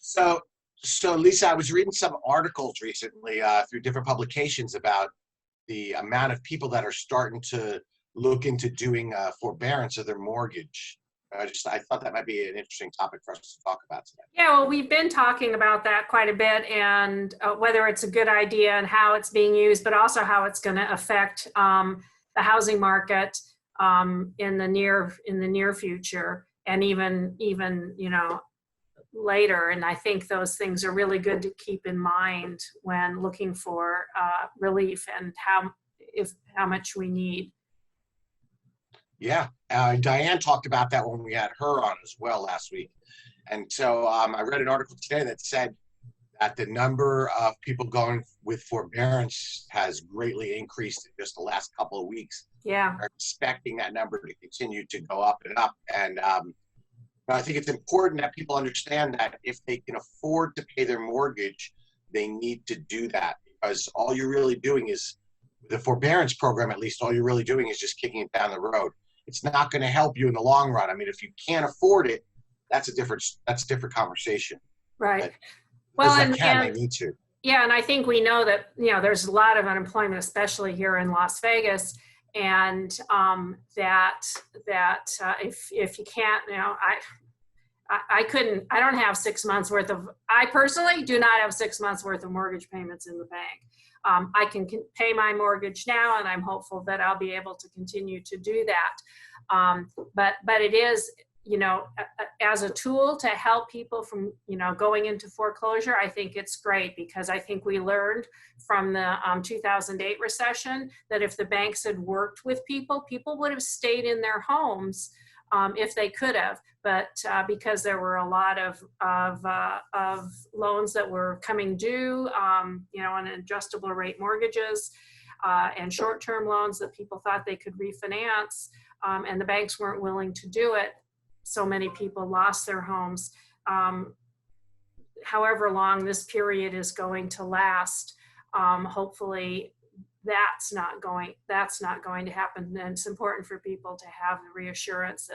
So, so Lisa, I was reading some articles recently through different publications about the amount of people that are starting to look into doing forbearance of their mortgage. I thought that might be an interesting topic for us to talk about today. Yeah, well, we've been talking about that quite a bit, and whether it's a good idea and how it's being used, but also how it's going to affect the housing market in the near future, and even later. And I think those things are really good to keep in mind when looking for relief and how much we need. Yeah, Diane talked about that when we had her on as well last week. And so I read an article today that said that the number of people going with forbearance has greatly increased in just the last couple of weeks. Yeah. We're expecting that number to continue to go up and up. And I think it's important that people understand that if they can afford to pay their mortgage, they need to do that, because all you're really doing is, the forbearance program, at least, all you're really doing is just kicking it down the road. It's not going to help you in the long run. I mean, if you can't afford it, that's a different conversation. Right. But well, they need to. Yeah, and I think we know that there's a lot of unemployment, especially here in Las Vegas, and that if you can't, I don't have 6 months worth of. I personally do not have 6 months worth of mortgage payments in the bank. I can pay my mortgage now, and I'm hopeful that I'll be able to continue to do that. But it is, as a tool to help people from, going into foreclosure, I think it's great, because I think we learned from the 2008 recession that if the banks had worked with people would have stayed in their homes if they could have. But because there were a lot of loans that were coming due, on adjustable rate mortgages and short-term loans that people thought they could refinance, and the banks weren't willing to do it, so many people lost their homes. However long this period is going to last, hopefully that's not going to happen. And it's important for people to have the reassurance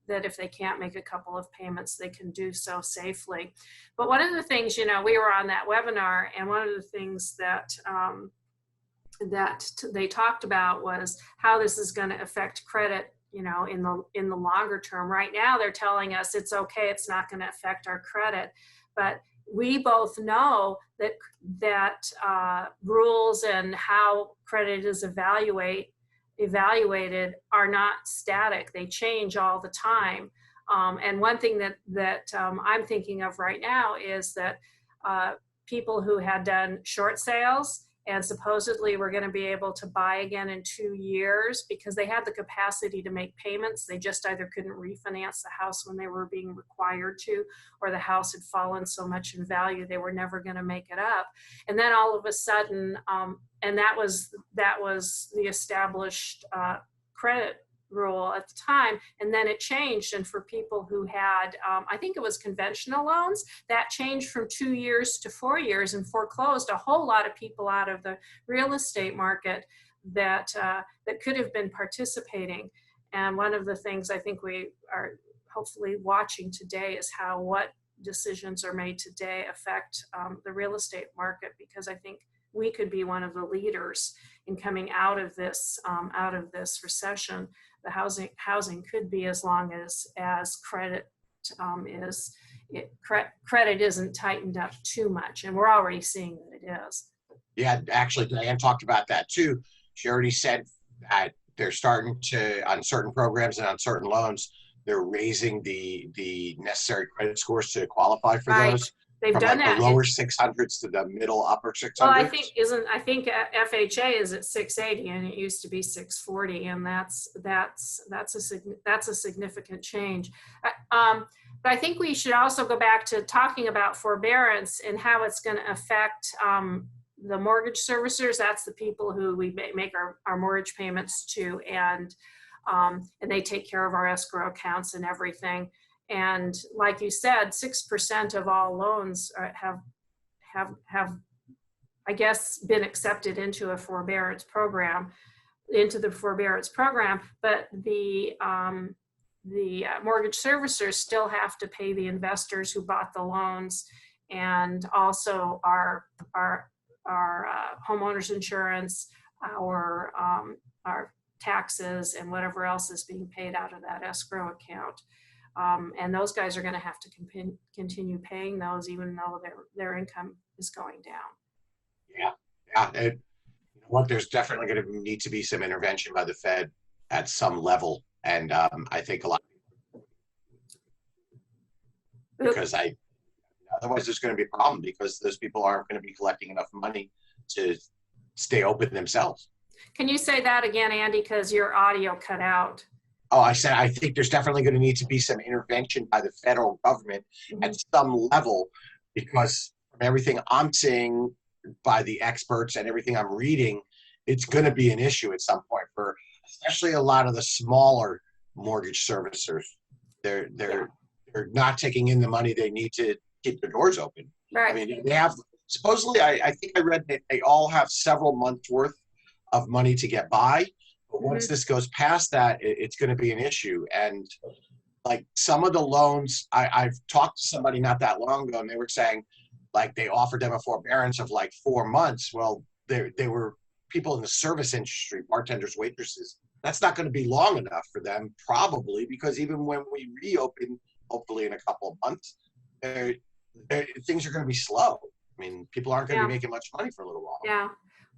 that if they can't make a couple of payments, they can do so safely. But one of the things, we were on that webinar, and one of the things that they talked about was how this is going to affect credit, in the longer term. Right now, they're telling us it's okay, it's not going to affect our credit, but we both know that rules and how credit is evaluated are not static. They change all the time. And one thing that I'm thinking of right now is that people who had done short sales and supposedly were going to be able to buy again in 2 years because they had the capacity to make payments. They just either couldn't refinance the house when they were being required to, or the house had fallen so much in value they were never going to make it up. And then all of a sudden, and that was the established credit rule at the time, and then it changed. And for people who had, I think it was conventional loans, that changed from 2 years to 4 years and foreclosed a whole lot of people out of the real estate market that could have been participating. And one of the things I think we are hopefully watching today is how what decisions are made today affect the real estate market, because I think we could be one of the leaders in coming out of this recession. The housing could be, as long as credit credit isn't tightened up too much, and we're already seeing that it is. Yeah, actually, Diane talked about that too. She already said that they're starting to, on certain programs and on certain loans, they're raising the necessary credit scores to qualify for those. They've from done like that. The lower 600s to the middle upper 600s. Well, I think FHA is at 680, and it used to be 640, and that's a significant change. But I think we should also go back to talking about forbearance and how it's going to affect the mortgage servicers. That's the people who we make our mortgage payments to, and they take care of our escrow accounts and everything. And like you said, 6% of all loans have, I guess, been accepted into the forbearance program. But the mortgage servicers still have to pay the investors who bought the loans and also our homeowners insurance, our taxes, and whatever else is being paid out of that escrow account. And those guys are going to have to continue paying those, even though their income is going down. Yeah. And you know what? There's definitely going to need to be some intervention by the Fed at some level, and I think a lot, because otherwise there's going to be a problem, because those people aren't going to be collecting enough money to stay open themselves. Can you say that again, Andy, because your audio cut out? Oh, I said I think there's definitely going to need to be some intervention by the federal government at some level, because from everything I'm seeing by the experts and everything I'm reading, it's going to be an issue at some point for especially a lot of the smaller mortgage servicers. They're not taking in the money they need to keep their doors open. Right. I mean, they have supposedly, I think I read that they all have several months worth of money to get by. But once this goes past that, it's going to be an issue. And like some of the loans, I've talked to somebody not that long ago, and they were saying like they offered them a forbearance of like 4 months. Well, they were people in the service industry, bartenders, waitresses. That's not going to be long enough for them, probably, because even when we reopen, hopefully in a couple of months, things are going to be slow. I mean, people aren't going to be making much money for a little while. Yeah.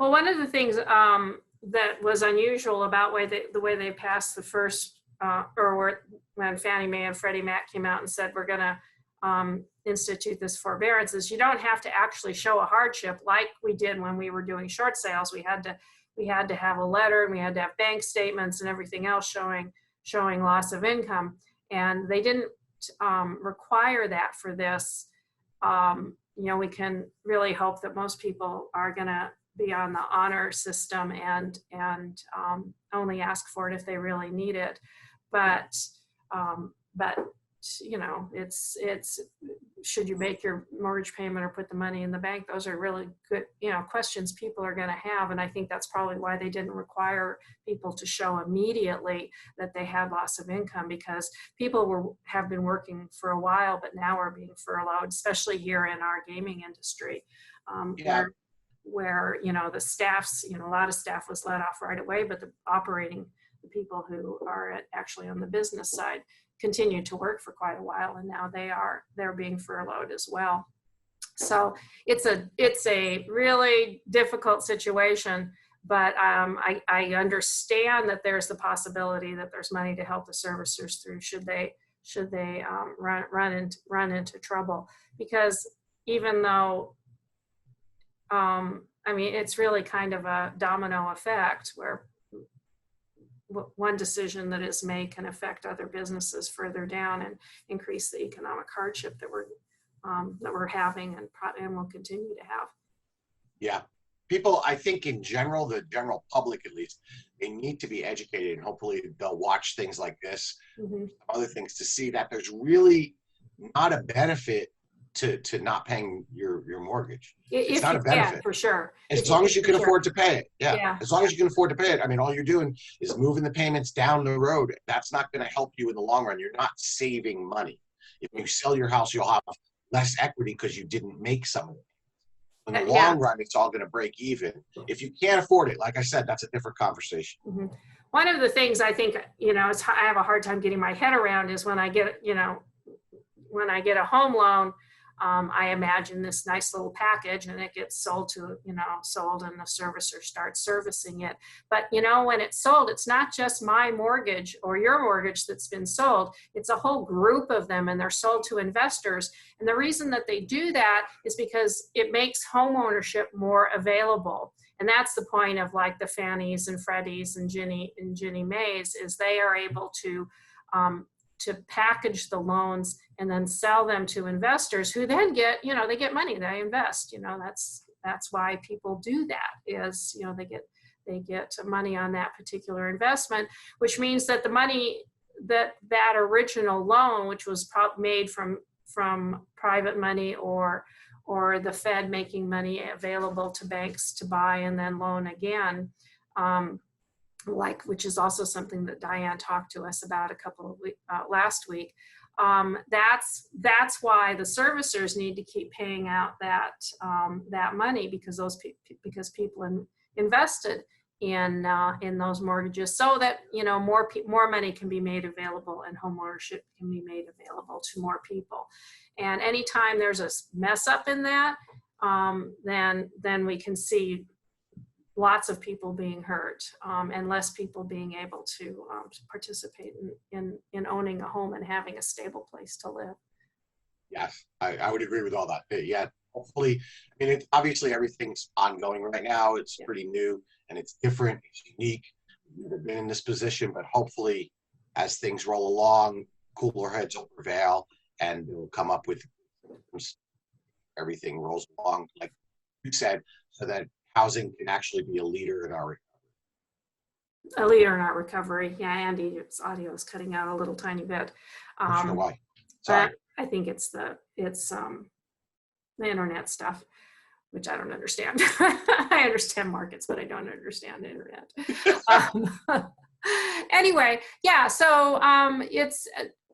Well, one of the things that was unusual about the way they passed the first, when Fannie Mae and Freddie Mac came out and said, we're going to institute this forbearance, is you don't have to actually show a hardship like we did when we were doing short sales. We had to have a letter, and we had to have bank statements and everything else showing loss of income. And they didn't require that for this. You know, we can really hope that most people are going to be on the honor system and only ask for it if they really need it. But you know, it's should you make your mortgage payment or put the money in the bank? Those are really good, you know, questions people are going to have. And I think that's probably why they didn't require people to show immediately that they had loss of income, because people have been working for a while, but now are being furloughed, especially here in our gaming industry, where you know, the staffs, you know, a lot of staff was let off right away, but the people who are actually on the business side continued to work for quite a while, and now they're being furloughed as well. So it's a really difficult situation, but I understand that there's the possibility that there's money to help the servicers through should they run into trouble, because even though I mean, it's really kind of a domino effect where one decision that is made can affect other businesses further down and increase the economic hardship that we're having and will continue to have. Yeah. People, I think in general, the general public at least, they need to be educated, and hopefully they'll watch things like this, other things, to see that there's really not a benefit to not paying your mortgage. It's not a benefit. Yeah, for sure. As long as you can afford to pay it. Yeah. As long as you can afford to pay it. I mean, all you're doing is moving the payments down the road. That's not going to help you in the long run. You're not saving money. If you sell your house, you'll have less equity because you didn't make some of it. In the long run, it's all going to break even. If you can't afford it, like I said, that's a different conversation. One of the things I think, you know, I have a hard time getting my head around is when I get a home loan, I imagine this nice little package, and it gets sold, and the servicer starts servicing it. But, you know, when it's sold, it's not just my mortgage or your mortgage that's been sold. It's a whole group of them, and they're sold to investors. And the reason that they do that is because it makes home ownership more available. And that's the point of like the Fannies and Freddies and Ginnie Maes, is they are able to package the loans and then sell them to investors who then get, you know, they get money, they invest, you know, that's why people do that, is, you know, they get money on that particular investment, which means that the money that original loan, which was made from private money or the Fed making money available to banks to buy and then loan again, which is also something that Diane talked to us about last week. that's why the servicers need to keep paying out that money, because because people invested in those mortgages, so that more money can be made available and home ownership can be made available to more people. And anytime there's a mess up in that, then we can see lots of people being hurt, and less people being able to participate in owning a home and having a stable place to live. Yes, I would agree with all that. Yeah, hopefully, I mean, obviously everything's ongoing right now. It's pretty new and it's different, it's unique. We've never been in this position, but hopefully as things roll along, cooler heads will prevail and we'll come up with everything rolls along, like you said, so that housing can actually be a leader in our recovery. A leader in our recovery. Yeah, Andy's audio is cutting out a little tiny bit. Not sure why. Sorry. I think it's the internet stuff, which I don't understand. I understand markets, but I don't understand the internet. Anyway, yeah. So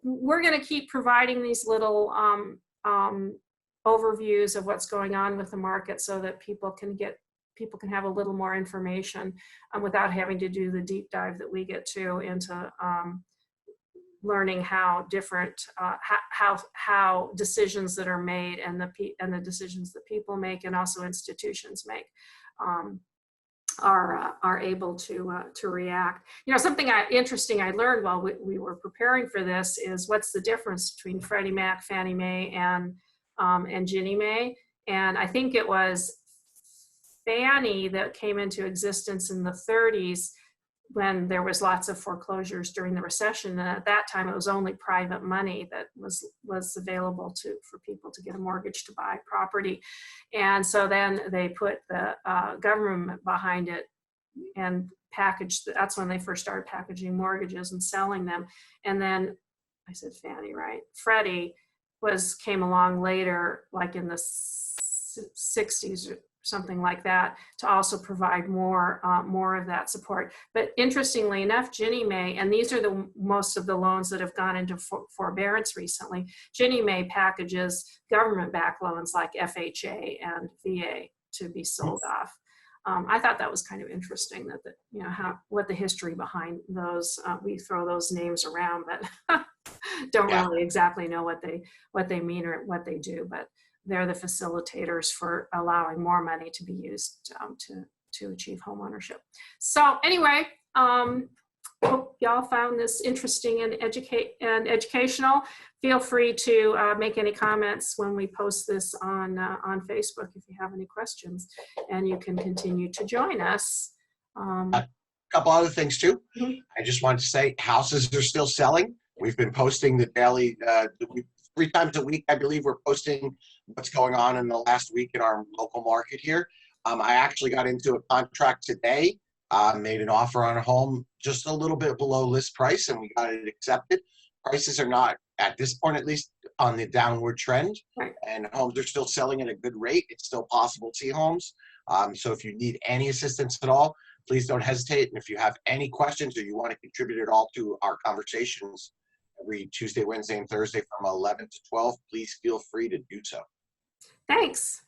we're going to keep providing these little overviews of what's going on with the market, so that people can have a little more information without having to do the deep dive that we get to into learning how different how decisions that are made and the decisions that people make and also institutions make are able to react. Something interesting I learned while we were preparing for this is what's the difference between Freddie Mac, Fannie Mae, and Ginnie Mae. And I think it was Fannie that came into existence in the 30s, when there was lots of foreclosures during the recession. And at that time, it was only private money that was available for people to get a mortgage to buy property. And so then they put the government behind it and that's when they first started packaging mortgages and selling them. And then, I said Fannie, right? Freddie came along later, like in the 60s or something like that, to also provide more of that support. But interestingly enough, Ginnie Mae, and these are most of the loans that have gone into forbearance recently, Ginnie Mae packages government-backed loans like FHA and VA to be sold off. I thought that was kind of interesting what the history behind those. We throw those names around, but don't really exactly know what they mean or what they do. But they're the facilitators for allowing more money to be used to achieve home ownership. So anyway, hope y'all found this interesting and educational. Feel free to make any comments when we post this on Facebook if you have any questions, and you can continue to join us. A couple other things too. Mm-hmm. I just wanted to say houses are still selling. We've been posting the daily, 3 times a week, I believe we're posting what's going on in the last week in our local market here. I actually got into a contract today, made an offer on a home just a little bit below list price, and we got it accepted. Prices are not, at this point at least, on the downward trend, and homes are still selling at a good rate. It's still possible to see homes. So if you need any assistance at all, please don't hesitate. And if you have any questions or you want to contribute at all to our conversations every Tuesday, Wednesday, and Thursday from 11 to 12, please feel free to do so. Thanks.